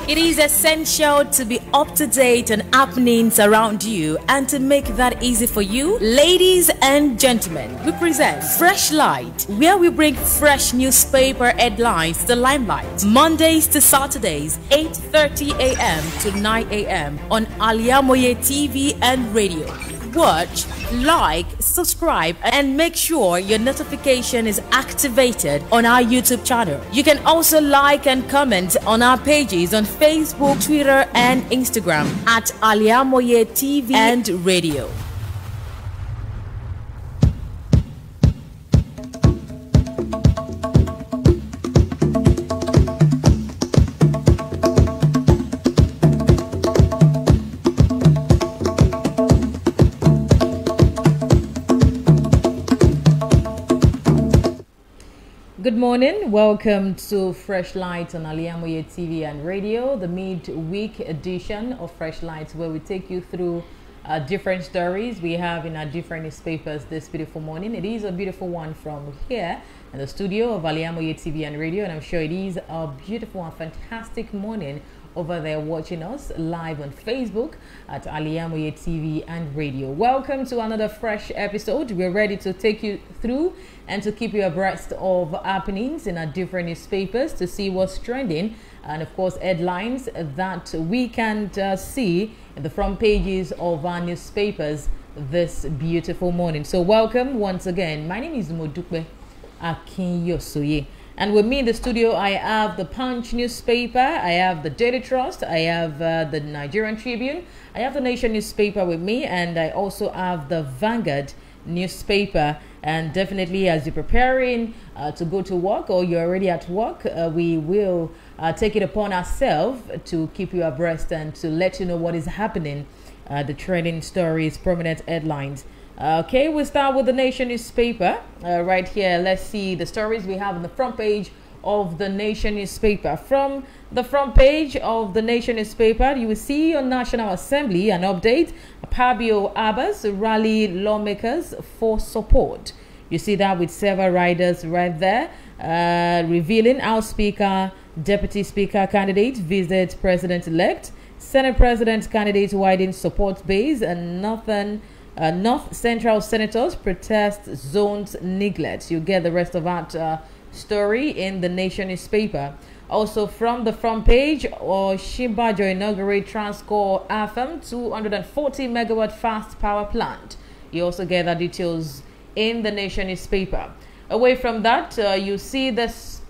It is essential to be up to date on happenings around you, and to make that easy for you, ladies and gentlemen, we present Freshlight, where we bring fresh newspaper headlines to the limelight. Mondays to Saturdays, 8:30 a.m. to 9 a.m. on Al-IyamoyeTv and radio. Watch, like, subscribe, and make sure your notification is activated on our YouTube channel. You can also like and comment on our pages on Facebook, Twitter, and Instagram at Al-IyamoyeTv and radio. Good morning, welcome to Freshlight on Al-IyamoyeTv and radio, the mid-week edition of Freshlight, where we take you through different stories we have in our different newspapers this beautiful morning. It is a beautiful one from here in the studio of Al-IyamoyeTv and radio, and I'm sure it is a beautiful and fantastic morning over there watching us live on Facebook at Al-IyamoyeTv and radio. Welcome to another fresh episode. We're ready to take you through and to keep you abreast of happenings in our different newspapers, to see what's trending, and of course headlines that we can see in the front pages of our newspapers this beautiful morning. So welcome once again. My name is MODUPE AKINYOSOYE. And with me in the studio, I have the Punch newspaper, I have the Daily Trust, I have the Nigerian Tribune, I have the Nation newspaper with me, and I also have the Vanguard newspaper. And definitely, as you're preparing to go to work, or you're already at work, we will take it upon ourselves to keep you abreast and to let you know what is happening, the trending stories, prominent headlines. Okay, we'll start with the Nation newspaper right here. Let's see the stories we have on the front page of the Nation newspaper. From the front page of the Nation newspaper, you will see on National Assembly an update. Pabio Abbas rally lawmakers for support. You see that with several riders right there, revealing how Speaker, Deputy Speaker candidate visit President-elect, Senate President candidate widen support base, and North Central Senators protest zones neglect. You get the rest of that story in the Nation newspaper. Also from the front page, Shimbajo inaugurate Transcore AFM 240 megawatt fast power plant. You also get the details in the Nation newspaper. Away from that, you see this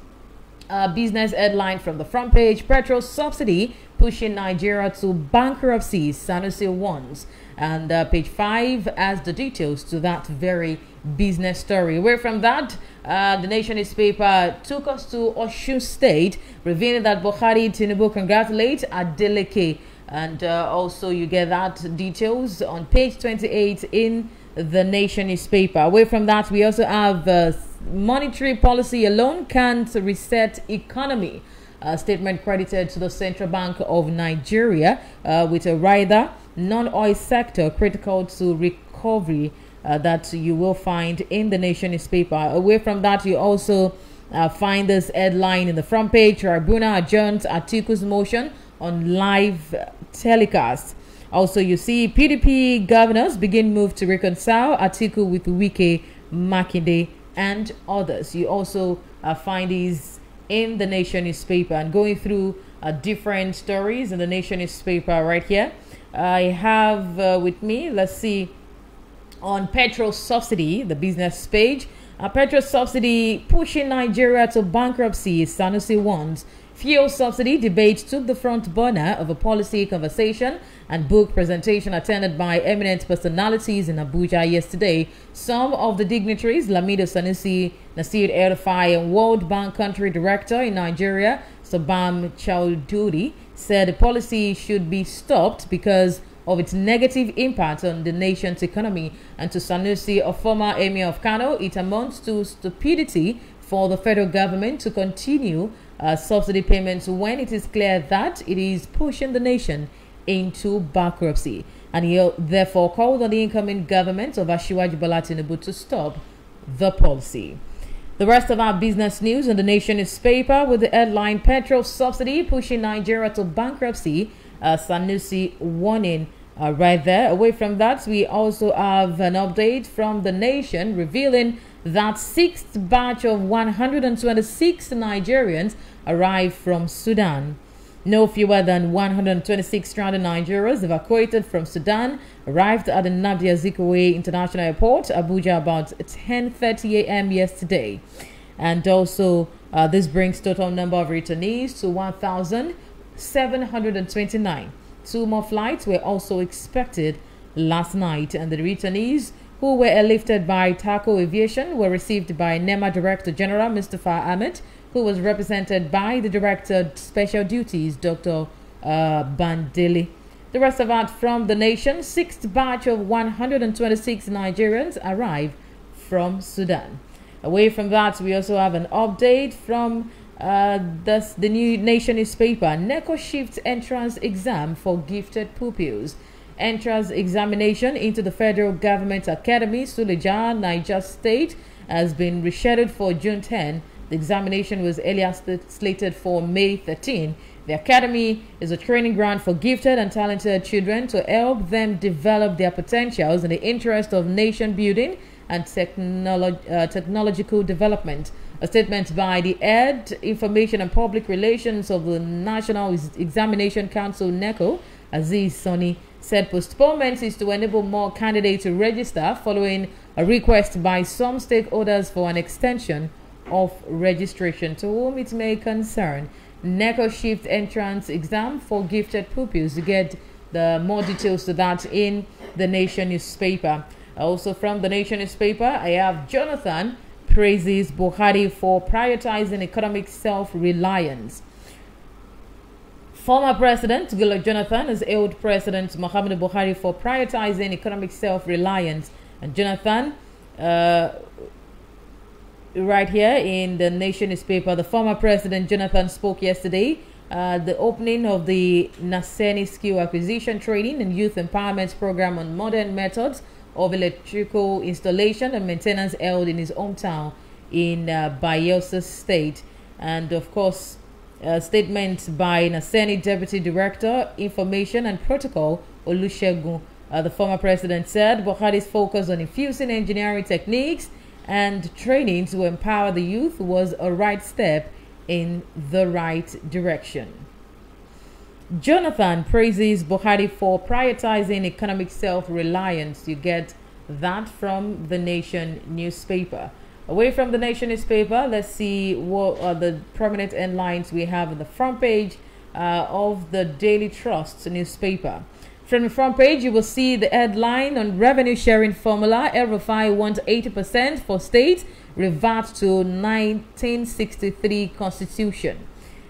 business headline from the front page: petrol subsidy pushing Nigeria to bankruptcy, Sanusi warns. And page 5 has the details to that very business story. Away from that, the Nation newspaper took us to Osun State, revealing that Buhari Tinubu congratulate Adeleke. And also you get that details on page 28 in the Nation newspaper. Away from that, we also have monetary policy alone can't reset economy. Statement credited to the Central Bank of Nigeria with a rider, non-oil sector critical to recovery, that you will find in the Nation newspaper. Away from that, you also find this headline in the front page: Tribunal adjourns Atiku's motion on live telecast. Also, you see PDP governors begin move to reconcile Atiku with Wike, Makinde, and others. You also find these in the Nation newspaper. And going through different stories in the Nation newspaper right here, I have with me, let's see, on petrol subsidy, the business page. Petrol subsidy pushing Nigeria to bankruptcy, Sanusi warns. Fuel subsidy debate took the front burner of a policy conversation and book presentation attended by eminent personalities in Abuja yesterday. Some of the dignitaries, Lamido Sanusi, Nasir El-Rufai, and World Bank Country Director in Nigeria, Sabam Chowdhury, said the policy should be stopped because of its negative impact on the nation's economy. And to Sanusi, a former emir of Kano, it amounts to stupidity for the federal government to continue subsidy payments when it is clear that it is pushing the nation into bankruptcy. And he therefore called on the incoming government of Asiwaju Bola Tinubu to stop the policy. The rest of our business news in the Nation newspaper with the headline Petrol Subsidy Pushing Nigeria to Bankruptcy, Sanusi warning right there. Away from that, we also have an update from the Nation revealing that sixth batch of 126 Nigerians arrived from Sudan. No fewer than 126 stranded Nigerians evacuated from Sudan arrived at the Nnamdi Azikiwe International Airport, Abuja, about 10:30 a.m. yesterday. And also, this brings total number of returnees to 1,729. 2 more flights were also expected last night, and the returnees who were airlifted by Taco Aviation were received by NEMA Director General Mustafa Ahmed, who was represented by the Director of Special Duties, Dr. Bandeli. The rest of that from the Nation, sixth batch of 126 Nigerians arrived from Sudan. Away from that, we also have an update from the new Nation newspaper. NECO shifts entrance exam for gifted pupils. Entrance examination into the Federal Government Academy, Suleja, Niger State, has been rescheduled for June 10. The examination was earlier slated for May 13. The Academy is a training ground for gifted and talented children to help them develop their potentials in the interest of nation building and technological development. A statement by the Head Information and Public Relations of the National Examination Council, NECO, Aziz Soni, said postponement is to enable more candidates to register following a request by some stakeholders for an extension of registration. To whom it may concern, NECO shift entrance exam for gifted pupils. You get the more details to that in the Nation newspaper. Also from the Nation newspaper, I have Jonathan praises Buhari for prioritizing economic self-reliance. Former President Goodluck Jonathan has hailed President Muhammadu Buhari for prioritizing economic self-reliance. And Jonathan, right here in the Nation newspaper, the former President Jonathan spoke yesterday at the opening of the Naseni Skill Acquisition Training and Youth Empowerment Program on modern methods of electrical installation and maintenance held in his hometown in Bayelsa State. And of course, a statement by Naseni Deputy Director, Information and Protocol, Olusegun. The former president said Buhari's focus on infusing engineering techniques and training to empower the youth was a right step in the right direction. Jonathan praises Buhari for prioritizing economic self-reliance. You get that from the Nation newspaper. Away from the Nation newspaper, let's see what are the prominent headlines we have on the front page of the Daily Trust newspaper. From the front page, you will see the headline on revenue sharing formula. El-Rufai wants 80% for states, revert to 1963 constitution.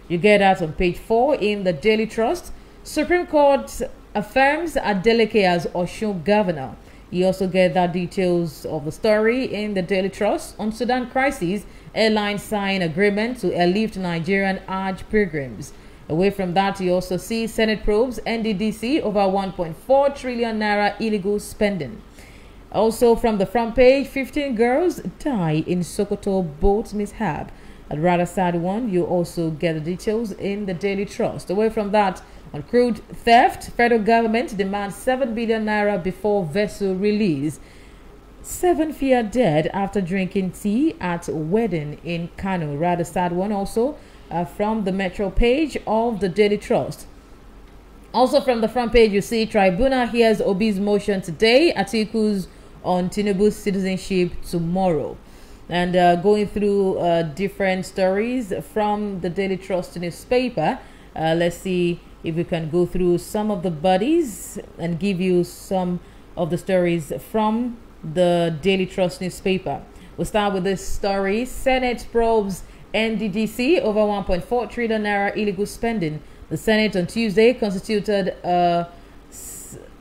You get that on page 4 in the Daily Trust. Supreme Court affirms Adeleke as Osun governor. You also get that details of the story in the Daily Trust. On Sudan crisis, airlines sign agreement to airlift Nigerian Hajj pilgrims. Away from that, you also see Senate probes NDDC over 1.4 trillion naira illegal spending. Also from the front page, 15 girls die in Sokoto boat mishap. A rather sad one. You also get the details in the Daily Trust. Away from that, on crude theft, federal government demands 7 billion naira before vessel release. 7 fear dead after drinking tea at wedding in Kano. Rather sad one also. From the Metro page of the Daily Trust. Also from the front page, you see Tribunal hears Obi's motion today, Atiku's on Tinubu's citizenship tomorrow. And going through different stories from the Daily Trust newspaper, let's see if we can go through some of the bodies and give you some of the stories from the Daily Trust newspaper. We'll start with this story. Senate probes NDDC over 1.4 trillion naira illegal spending. The Senate on Tuesday constituted a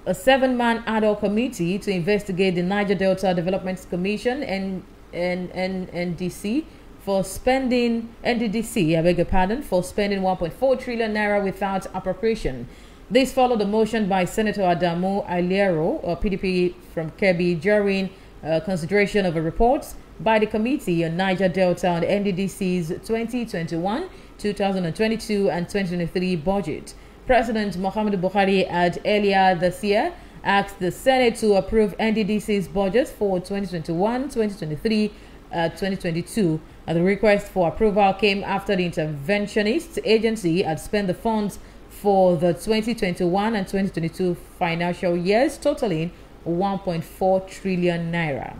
7-man ad hoc committee to investigate the Niger Delta Development Commission and NDDC for spending for spending 1.4 trillion naira without appropriation. This followed a motion by Senator Adamu Aliero, PDP from Kebbi, during consideration of a report by the Committee on Niger Delta on NDDC's 2021, 2022 and 2023 budget. President Muhammadu Buhari had earlier this year asked the Senate to approve NDDC's budget for 2021, 2023, 2022. The request for approval came after the interventionist agency had spent the funds for the 2021 and 2022 financial years, totaling 1.4 trillion naira.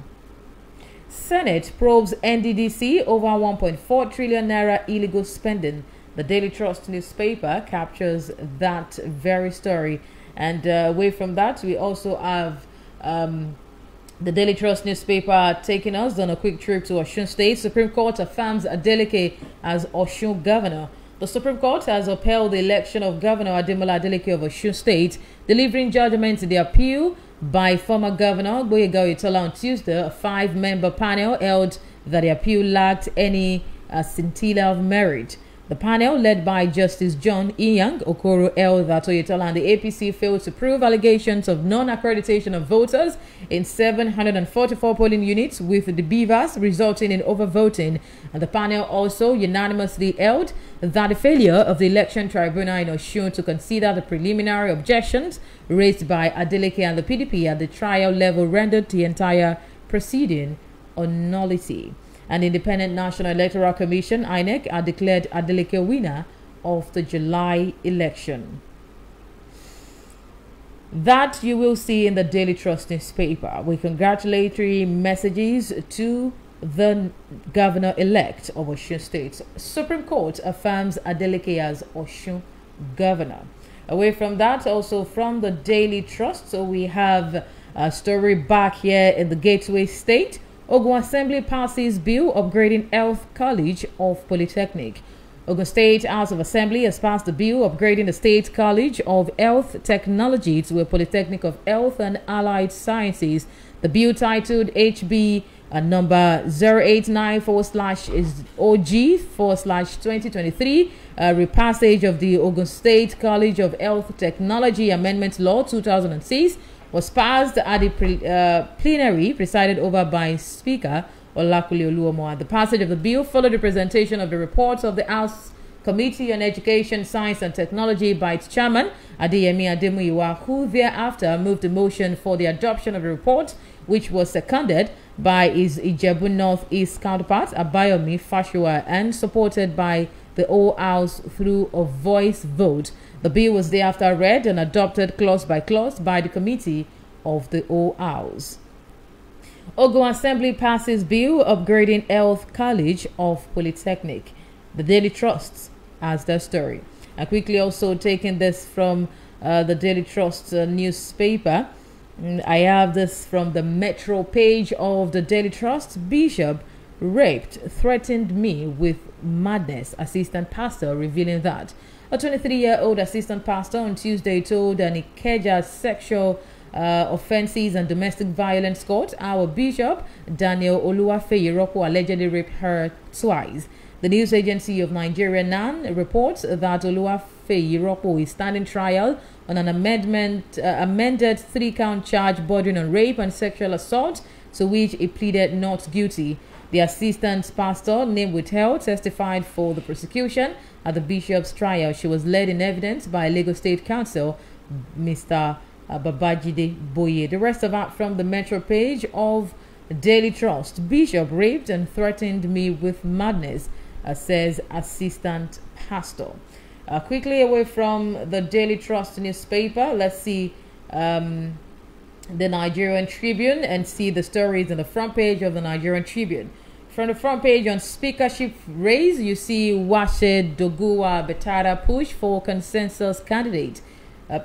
Senate probes NDDC over 1.4 trillion naira illegal spending. The Daily Trust newspaper captures that very story. And away from that, we also have the Daily Trust newspaper taking us on a quick trip to Osun State. Supreme Court affirms Adeleke as Osun governor. The Supreme Court has upheld the election of Governor Ademola Adeleke of Osun State, delivering judgment in the appeal by former Governor Gboyega Oyetola on Tuesday. A 5-member panel held that the appeal lacked any scintilla of merit. The panel, led by Justice John Inyang Okoro, held that Oyetola and the APC failed to prove allegations of non-accreditation of voters in 744 polling units, with the beavers resulting in overvoting. And the panel also unanimously held that the failure of the Election Tribunal in Osun to consider the preliminary objections raised by Adeleke and the PDP at the trial level rendered the entire proceeding a nullity. An Independent National Electoral Commission, INEC, had declared Adeleke winner of the July election. That you will see in the Daily Trust newspaper, with congratulatory messages to the governor-elect of Osun State. Supreme Court affirms Adeleke as Osun governor. Away from that, also from the Daily Trust, so we have a story back here in the Gateway State. Ogun Assembly passes bill upgrading Health College of Polytechnic. Ogun State House of Assembly has passed the bill upgrading the State College of Health Technology to a Polytechnic of Health and Allied Sciences. The bill, titled HB number 089/OG/2023, repassage of the Ogun State College of Health Technology Amendment Law 2006, was passed at the plenary presided over by Speaker Olakule Oluomo. The passage of the bill followed the presentation of the report of the House Committee on Education, Science and Technology by its chairman, Adeyemi Ademuyiwa, who thereafter moved a motion for the adoption of the report, which was seconded by his Ijebu North East counterpart, Abayomi Fashiwa, and supported by the whole House through a voice vote. The bill was thereafter read and adopted clause by clause by the committee of the whole House. Ogun Assembly passes bill upgrading Health College of Polytechnic. The Daily Trust has their story. I quickly also taking this from the Daily Trust newspaper. I have this from the Metro page of the Daily Trust. Bishop raped, threatened me with madness. Assistant pastor revealing that. A 23-year-old assistant pastor on Tuesday told an Ikeja sexual offenses and domestic violence court our Bishop Daniel Oluwafeyiropo allegedly raped her twice. The news agency of Nigeria NAN reports that Oluwafeyiropo is standing trial on an amended 3-count charge bordering on rape and sexual assault, to which he pleaded not guilty. The assistant pastor, name withheld, testified for the prosecution at the bishop's trial. She was led in evidence by Lagos State Counsel, Mr. Babajide Boye. The rest of that from the Metro page of Daily Trust. Bishop raped and threatened me with madness, says assistant pastor. Quickly away from the Daily Trust newspaper, let's see the Nigerian Tribune and see the stories on the front page of the Nigerian Tribune. From the front page on speakership race, you see Washe Doguwa Betara push for consensus candidate.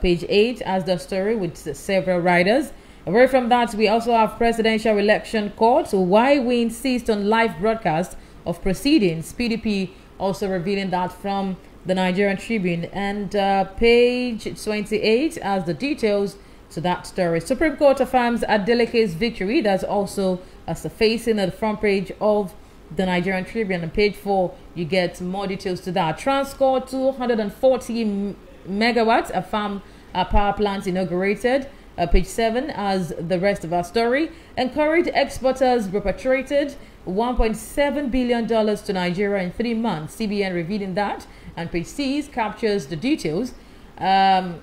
Page 8 has the story with several writers. Away from that, we also have presidential election court. Why we insist on live broadcast of proceedings. PDP also revealing that from the Nigerian Tribune. And page 28 has the details to that story. Supreme Court affirms Adeleke's victory. That's also surfacing at the front page of the Nigerian Tribune. On page 4, you get more details to that. Transcore 240 megawatts, a farm power plant inaugurated Page 7 as the rest of our story. Encouraged exporters repatriated $1.7 billion to Nigeria in 3 months. CBN revealing that. And page 6 captures the details. Adago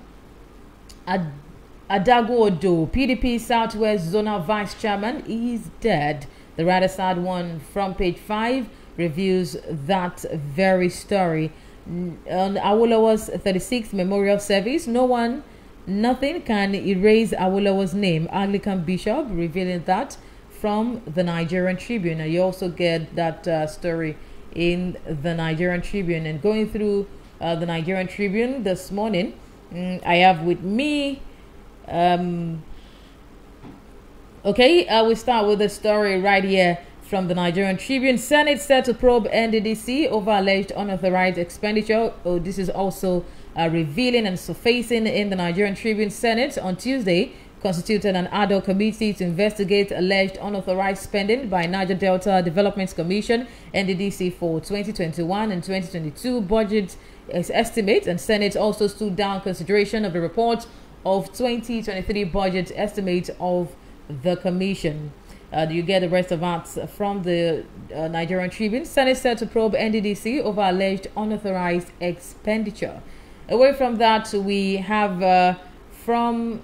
Odo, PDP Southwest Zonal Vice Chairman, is dead. The rather sad one from page 5 reviews that very story. On Awolowo's 36th memorial service, nothing can erase Awolowo's name. Anglican Bishop revealing that from the Nigerian Tribune. And you also get that story in the Nigerian Tribune. And going through the Nigerian Tribune this morning, I have with me we start with the story right here from the Nigerian Tribune. Senate set to probe NDDC over alleged unauthorized expenditure. This is also revealing and surfacing in the Nigerian Tribune. Senate on Tuesday constituted an ad hoc committee to investigate alleged unauthorized spending by Niger Delta Development Commission (NDDC) for 2021 and 2022 budget estimates, and Senate also stood down consideration of the report of 2023 budget estimate of the commission. You get the rest of that from the Nigerian Tribune. Senate set to probe NDDC over alleged unauthorized expenditure. Away from that, we have from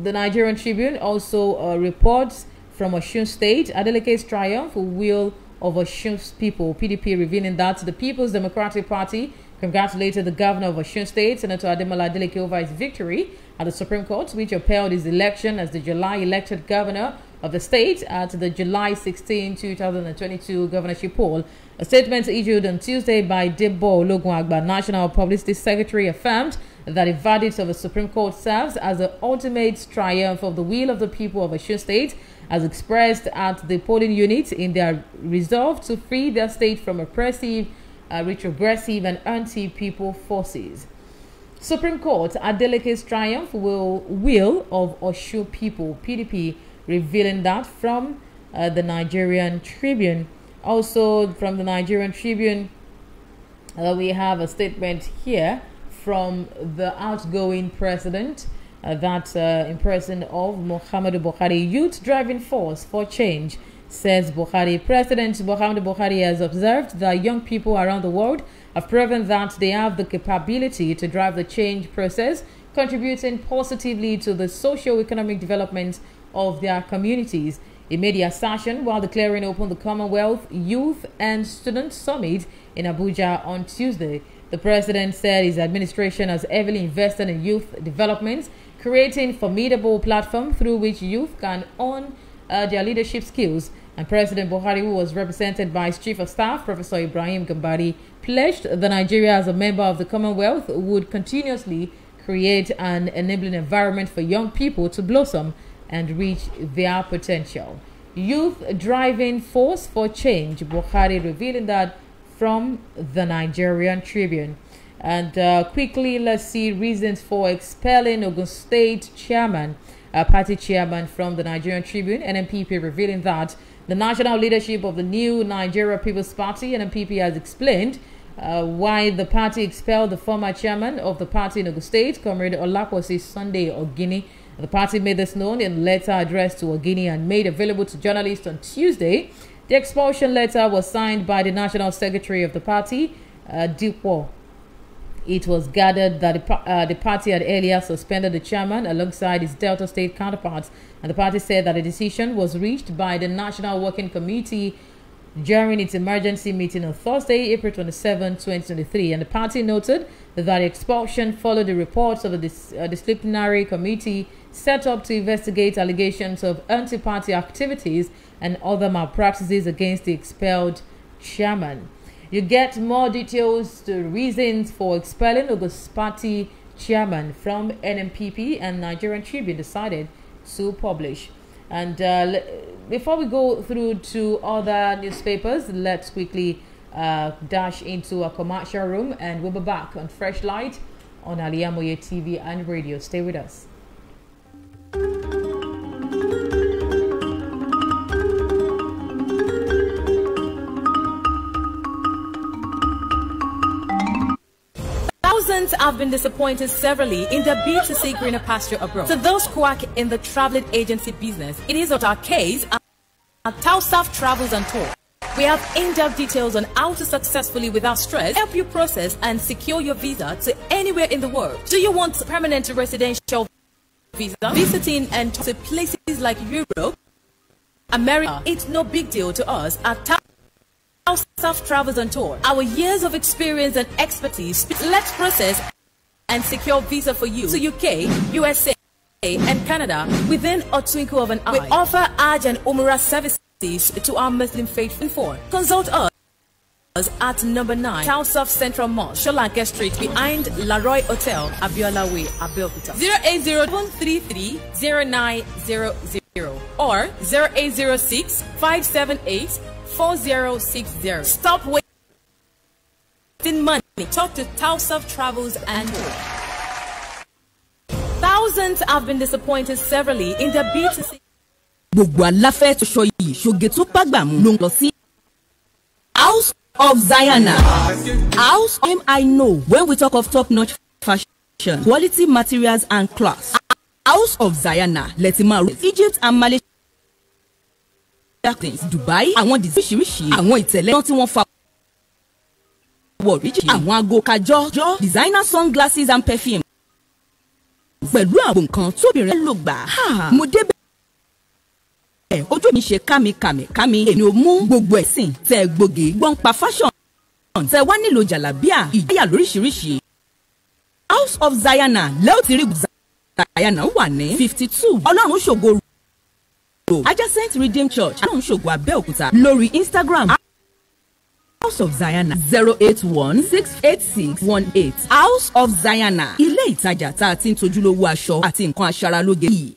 the Nigerian Tribune also reports from Osun State. Adeleke's triumph will of Osun's people. PDP revealing that the People's Democratic Party congratulated the governor of Osun State, Senator Ademola Adeleke, over his victory at the Supreme Court, which upheld his election as the July elected governor of the state at the July 16, 2022 governorship poll. A statement issued on Tuesday by Debo Ologunagba, National Publicity Secretary, affirmed that the verdict of the Supreme Court serves as the ultimate triumph of the will of the people of Osun State, as expressed at the polling unit in their resolve to free their state from oppressive, retrogressive and anti-people forces. Supreme Court, Adeleke's triumph will of Osun people. PDP revealing that from the Nigerian Tribune. Also from the Nigerian Tribune, we have a statement here from the outgoing president, that in person of Muhammadu Buhari. Youth driving force for change, says Buhari. President Muhammadu Buhari has observed that young people around the world have proven that they have the capability to drive the change process, contributing positively to the socio-economic development of their communities. He made the assertion while declaring open the Commonwealth Youth and Student Summit in Abuja on Tuesday. The president said his administration has heavily invested in youth development, creating a formidable platform through which youth can hone their leadership skills. And President Buhari, who was represented by his Chief of Staff, Professor Ibrahim Gambari, pledged that Nigeria, as a member of the Commonwealth, would continuously create an enabling environment for young people to blossom and reach their potential. Youth driving force for change, Buhari revealing that from the Nigerian Tribune. And quickly, let's see reasons for expelling Ogun State chairman, party chairman, from the Nigerian Tribune. NNPP revealing that the national leadership of the new Nigeria People's Party, NNPP, has explained why the party expelled the former chairman of the party in Ogun State, Comrade Olaposi Sunday Ogini. The party made this known in a letter addressed to Ogini and made available to journalists on Tuesday. The expulsion letter was signed by the national secretary of the party, Dipo. It was gathered that the party had earlier suspended the chairman alongside his Delta State counterparts, and the party said that a decision was reached by the National Working Committee during its emergency meeting on Thursday, April 27, 2023. And the party noted that the expulsion followed the reports of a disciplinary committee set up to investigate allegations of anti-party activities and other malpractices against the expelled chairman. You get more details, the reasons for expelling Ogun Party chairman from NNPP, and Nigerian Tribune decided to publish. And before we go through to other newspapers, let's quickly dash into a commercial room, and we'll be back on Freshlight on Al-IyamoyeTv and radio. Stay with us. Thousands have been disappointed severally in their bid to see greener pasture abroad. To those who are in the traveling agency business, it is not our case at Tausaf Travels and Tour. We have in-depth details on how to successfully, without stress, help you process and secure your visa to anywhere in the world. Do you want permanent residential visa, visiting and to places like Europe, America? It's no big deal to us at Tausaf Travels and Tour. Our years of experience and expertise, let's process and secure visa for you to UK, USA, and Canada within a twinkle of an eye. We offer Hajj and Umrah services to our Muslim faithful. Consult us at number 9 Tausaf Central Mall, Sholanke Street, behind Laroy Hotel, Abiola Way, Abeokuta. 080-133-0900 or 0806-578-4060. Stop wasting money. Talk to Tausaf Travels and Tour. Thousands have been disappointed severally in their bid to see. Gbogbo aláfẹ́ tó ṣọ yìí ṣoge tó pàgbàmù ló ń lọ sí House of Zayana. House of I know when we talk of top-notch fashion, quality materials and class. House of Zayana, Letima, Egypt and Malaysia, Dubai, àwọn oríṣiríṣi àwọn ìtẹ̀lẹ́ tí wọ́n fa wọ̀ríjì, àwọn aago kájọ́, designer sunglasses and perfume. Pẹ̀lú àwọn nǹkan tóbìnrin ló gbà. Mo débẹ̀. Ojú mi ṣe kámi èmi ò mú gbogbo ẹ̀sìn tẹ gbòógì gbọ́n pa fashion tẹ wá nílò jàlábíà ìjáyà lóríṣiríṣi. House of Zayana lẹ́ò tí rí Zayana wà ní 52 Ọlọ́run ṣògo road adjacent Redeemed Church Ọlọ́run ṣògo Abẹ́òkúta. Lórí Instagram House of Zayana 081-686-18. House of Zayana, ilé ìtajà tá a ti ń tojúlówó aṣọ àti nǹkan aṣaralóge yìí.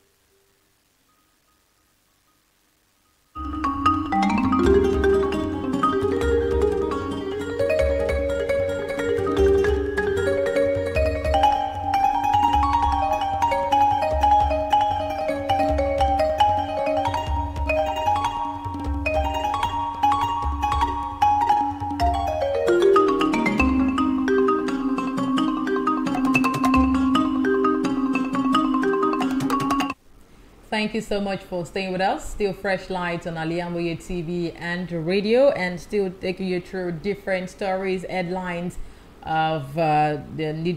Thank you so much for staying with us. Still Freshlight on Al-IyamoyeTv and radio, and still taking you through different stories, headlines of the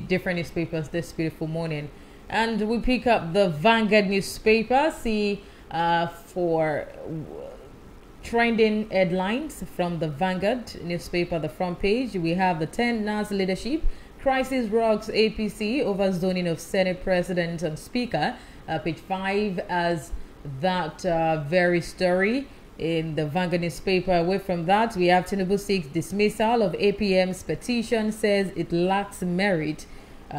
different newspapers this beautiful morning. And we pick up the Vanguard newspaper, see for trending headlines from the Vanguard newspaper, the front page. We have the 10 NAS leadership crisis rocks APC over zoning of Senate President and Speaker. Page 5 as that very story in the Vanguard newspaper. Away from that, we have Tinubu 6 dismissal of APM's petition, says it lacks merit.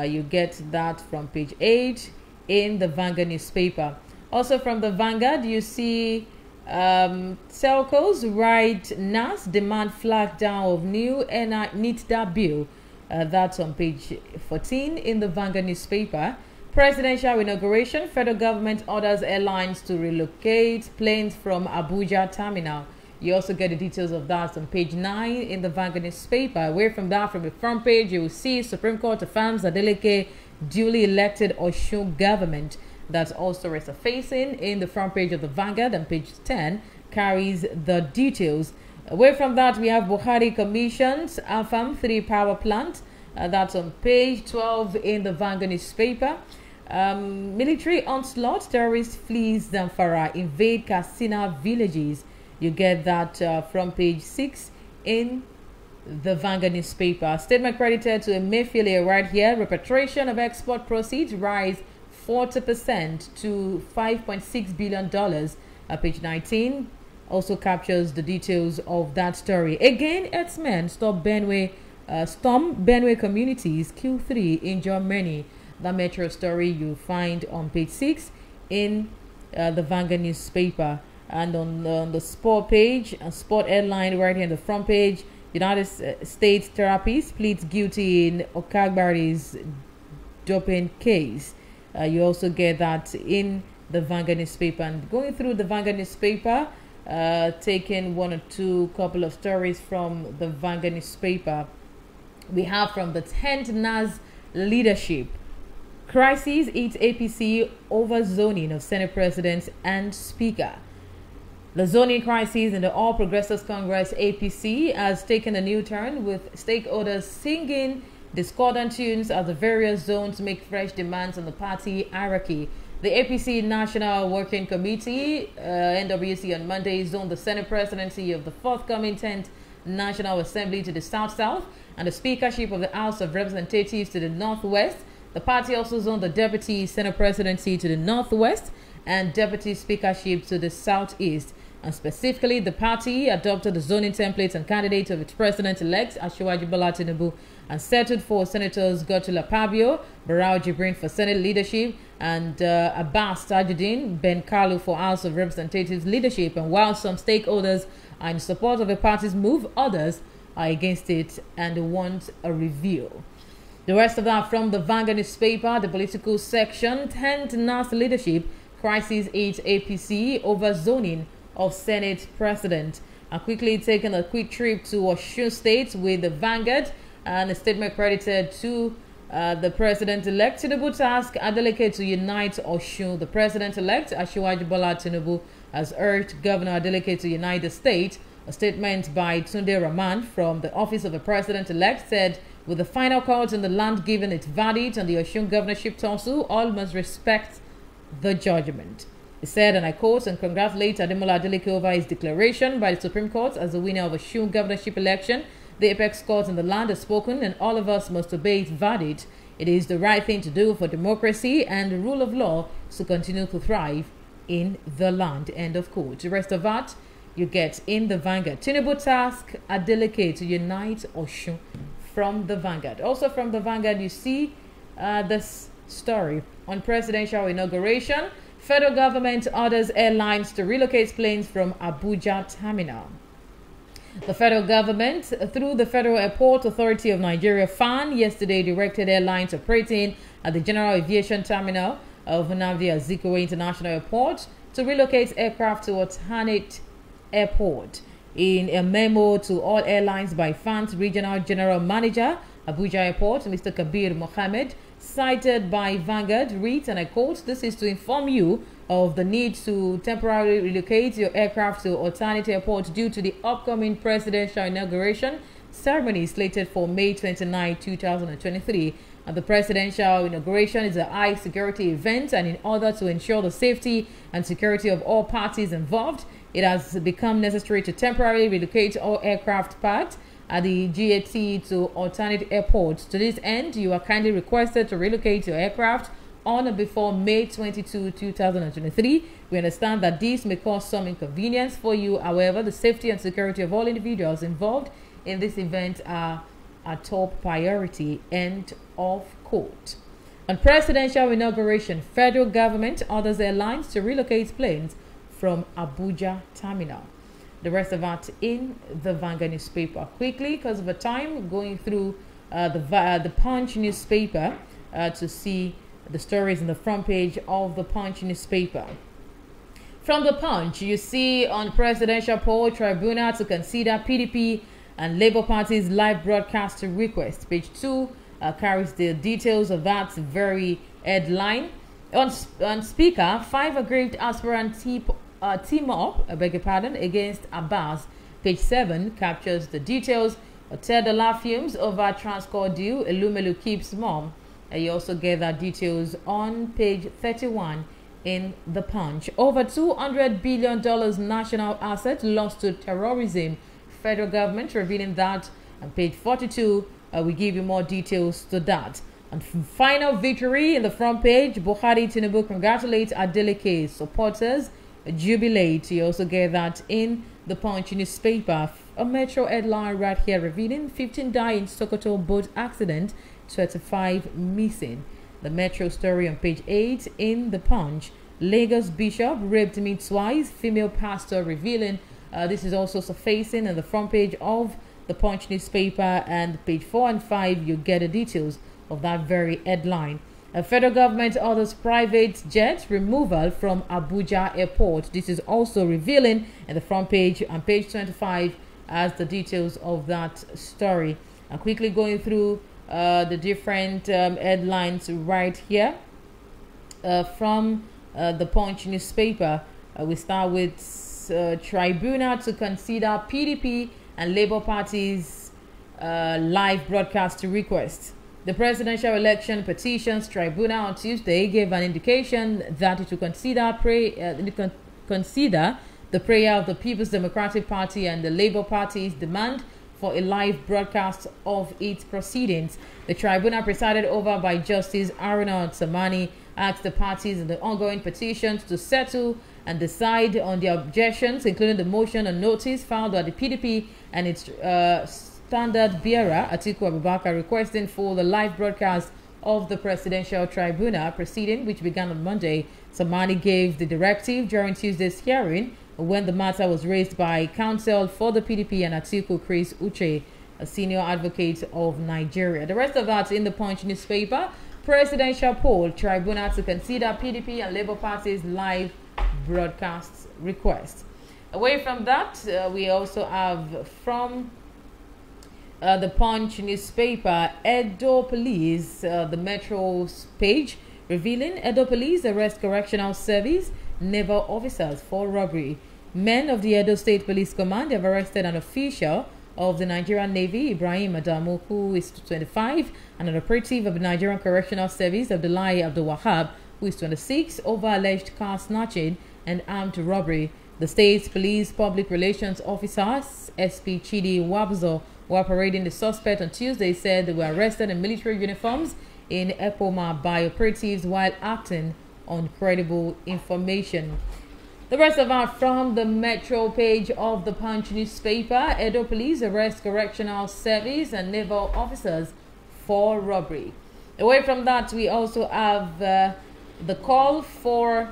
You get that from page 8 in the Vanguard newspaper. Also from the Vanguard, you see Telcos write NAS demand flag down of new NITDA bill. That's on page 14 in the Vanguard newspaper. Presidential inauguration, federal government orders airlines to relocate planes from Abuja terminal. You also get the details of that on page 9 in the Vanguard newspaper. Away from that, from the front page, you will see Supreme Court affirms Adeleke duly elected Osun government. That's also resurfacing in the front page of the Vanguard, and page 10 carries the details. Away from that, we have Buhari commissions AFAM 3 power plant. That's on page 12 in the Vanguard newspaper. Military onslaught, terrorist flees Zamfara, invade Katsina villages. You get that from page 6 in the Vanguard newspaper. Statement credited to Emefiele right here. Repatriation of export proceeds rise 40% to $5.6 billion. Page 19 also captures the details of that story. Again, herdsmen storm Benue communities, kill 3, injure many. The Metro story you find on page 6 in the Vanguard newspaper. And on the sport page, a sport headline right here on the front page, United States therapist pleads guilty in Okagbari's doping case. You also get that in the Vanguard newspaper. And going through the Vanguard newspaper, taking one or two couple of stories from the Vanguard newspaper. We have from the 10th NAS leadership. Crisis hits APC over zoning of Senate President and Speaker. The zoning crisis in the All Progressives Congress APC has taken a new turn, with stakeholders singing discordant tunes as the various zones make fresh demands on the party hierarchy. The APC National Working Committee, NWC, on Monday zoned the Senate presidency of the forthcoming 10th National Assembly to the South-South and the speakership of the House of Representatives to the Northwest. The party also zoned the Deputy Senate presidency to the Northwest and Deputy Speakership to the Southeast. And specifically, the party adopted the zoning templates and candidates of its president-elect, Asiwaju Bola Tinubu, and settled for Senators Godswill Akpabio, Barau Jibrin for Senate leadership, and Abbas Tajuddin Ben Kalu for House of Representatives leadership. And while some stakeholders are in support of the party's move, others are against it and want a review. The rest of that from the Vanguard newspaper, the political section. 10th NAS leadership crisis hits APC over zoning of Senate president. And quickly taking a quick trip to Osun State with the Vanguard, and a statement credited to the president-elect. Tinubu task Adeleke to unite Osun. The president-elect, Asiwaju Bola Tinubu, has urged Governor Adeleke to unite the state. A statement by Tunde Rahman from the office of the president-elect said, with the final court in the land given its verdict on the Osun governorship tussle, all must respect the judgment. He said, and I quote, and congratulate Ademola Adeleke over his declaration by the Supreme Court as the winner of Osun governorship election. The apex court in the land has spoken, and all of us must obey its verdict. It is the right thing to do for democracy and the rule of law to continue to thrive in the land. End of quote. The rest of that you get in the Vanguard. Tinubu task Adeleke to unite Osun from the Vanguard. Also from the Vanguard, you see this story on presidential inauguration. Federal government orders airlines to relocate planes from Abuja terminal. The federal government, through the Federal Airport Authority of Nigeria, FAN, yesterday directed airlines operating at the General Aviation Terminal of Nnamdi Azikiwe International Airport to relocate aircraft to alternate airport. In a memo to all airlines by FAN's Regional General Manager, Abuja Airport, Mr. Kabir Mohammed, cited by Vanguard, reads, and I quote, "This is to inform you of the need to temporarily relocate your aircraft to alternate airport due to the upcoming presidential inauguration ceremony slated for May 29, 2023. And the presidential inauguration is a high security event, and in order to ensure the safety and security of all parties involved, it has become necessary to temporarily relocate all aircraft parked at the GAT to alternate airports. To this end, you are kindly requested to relocate your aircraft on or before May 22, 2023. We understand that this may cause some inconvenience for you. However, the safety and security of all individuals involved in this event are a top priority." End of quote. On presidential inauguration, federal government orders airlines to relocate planes from Abuja terminal. The rest of that in the Vanguard newspaper. Quickly, because of the time, going through the Punch newspaper to see the stories in the front page of the Punch newspaper. From the Punch, you see on presidential poll, tribunal to consider PDP and Labour Party's live broadcast request. Page 2 carries the details of that very headline. On Speaker, 5 aggrieved aspirant team up, against Abbas. Page 7 captures the details. $10 fumes over Transcorp deal. Elumelu keeps mum. You also get that details on page 31 in the Punch. Over $200 billion national asset lost to terrorism. Federal government revealing that. On page 42, we give you more details to that. And final victory in the front page. Buhari Tinubu congratulates Adeleke supporters. Jubilate. You also get that in the Punch newspaper. A Metro headline right here revealing 15 die in Sokoto boat accident, 25 missing. The Metro story on page 8 in the Punch. Lagos bishop raped me twice, female pastor revealing. This is also surfacing in the front page of the Punch newspaper, and page 4 and 5 you get the details of that very headline. A federal government orders private jet removal from Abuja airport. This is also revealing in the front page on page 25 as the details of that story. And quickly going through the different headlines right here from the Punch newspaper. We start with tribunal to consider PDP and Labour Party's live broadcast request. The Presidential Election Petitions Tribunal on Tuesday gave an indication that it will consider the prayer of the People's Democratic Party and the Labour Party's demand for a live broadcast of its proceedings. The tribunal, presided over by Justice Aruna Samani, asked the parties in the ongoing petitions to settle and decide on their objections, including the motion and notice filed by the PDP and its standard bearer, Atiku Abubakar, requesting for the live broadcast of the Presidential Tribunal proceeding, which began on Monday. Samani gave the directive during Tuesday's hearing when the matter was raised by counsel for the PDP and Atiku, Chris Uche, a senior advocate of Nigeria. The rest of that in the Punch newspaper. Presidential poll, tribunal to consider PDP and Labour Party's live broadcast request. Away from that, we also have from the Punch newspaper, Edo Police, the Metro's page, revealing Edo Police arrest Correctional Service naval officers for robbery. Men of the Edo State Police Command have arrested an official of the Nigerian Navy, Ibrahim Adamu, who is 25, and an operative of the Nigerian Correctional Service, Abdullahi Abdul Wahab, who is 26, over alleged car snatching and armed robbery. The state's police public relations officers, SP Chidi Wabzo, who were parading the suspect on Tuesday, said they were arrested in military uniforms in Epoma by operatives while acting on credible information. The rest of our from the Metro page of the Punch newspaper. Edo Police arrest Correctional Service and naval officers for robbery. Away from that, we also have the call for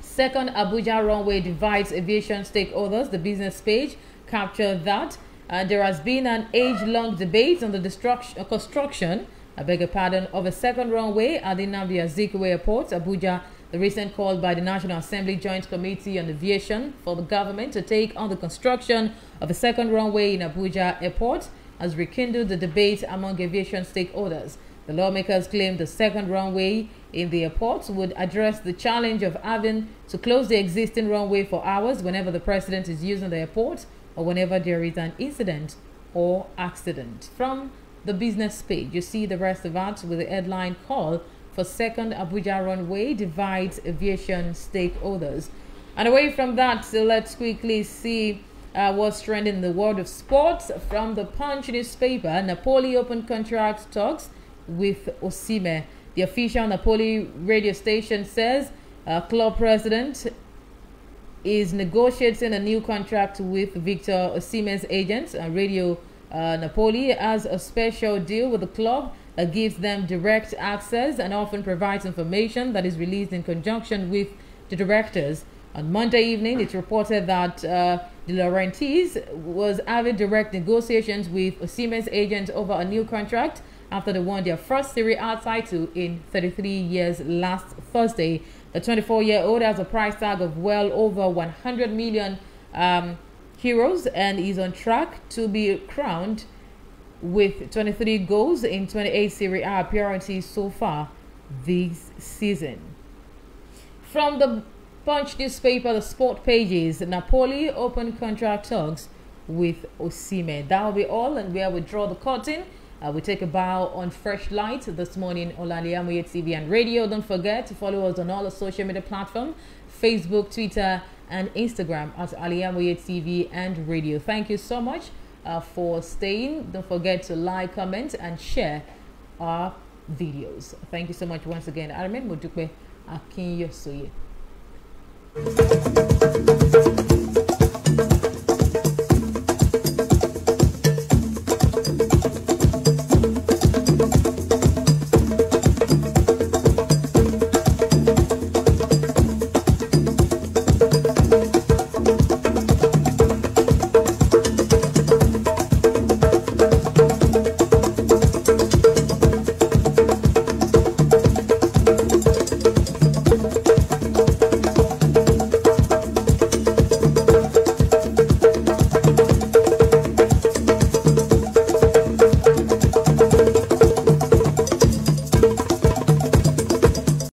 second Abuja runway divides aviation stakeholders. The business page captured that. There has been an age-long debate on the construction, of a second runway at the Nnamdi Azikiwe Airport, Abuja. The recent call by the National Assembly Joint Committee on Aviation for the government to take on the construction of a second runway in Abuja Airport has rekindled the debate among aviation stakeholders. The lawmakers claim the second runway in the airport would address the challenge of having to close the existing runway for hours whenever the president is using the airport or whenever there is an incident or accident. From the business page, you see the rest of that with the headline call for second Abuja runway divides aviation stakeholders. And away from that, so let's quickly see what's trending in the world of sports. From the Punch newspaper, Napoli opened contract talks with Osimhen. The official Napoli radio station says club president is negotiating a new contract with Victor Osimhen's agents. Radio Napoli has a special deal with the club that gives them direct access and often provides information that is released in conjunction with the directors. On Monday evening, it's reported that De Laurentiis was having direct negotiations with Osimhen's agent over a new contract after they won their first Serie A title in 33 years last Thursday. The 24-year-old has a price tag of well over 100 million euros and is on track to be crowned with 23 goals in 28 Serie A appearances so far this season. From the Punch newspaper, the sport pages, Napoli open contract talks with Osimhen. That will be all, and where we draw the curtain. We take a bow on Freshlight this morning on Al-IyamoyeTv and radio. Don't forget to follow us on all the social media platforms, Facebook, Twitter, and Instagram at Al-IyamoyeTv and radio. Thank you so much for staying. Don't forget to like, comment, and share our videos. Thank you so much once again. I remain MODUPE, AKINYOSOYE.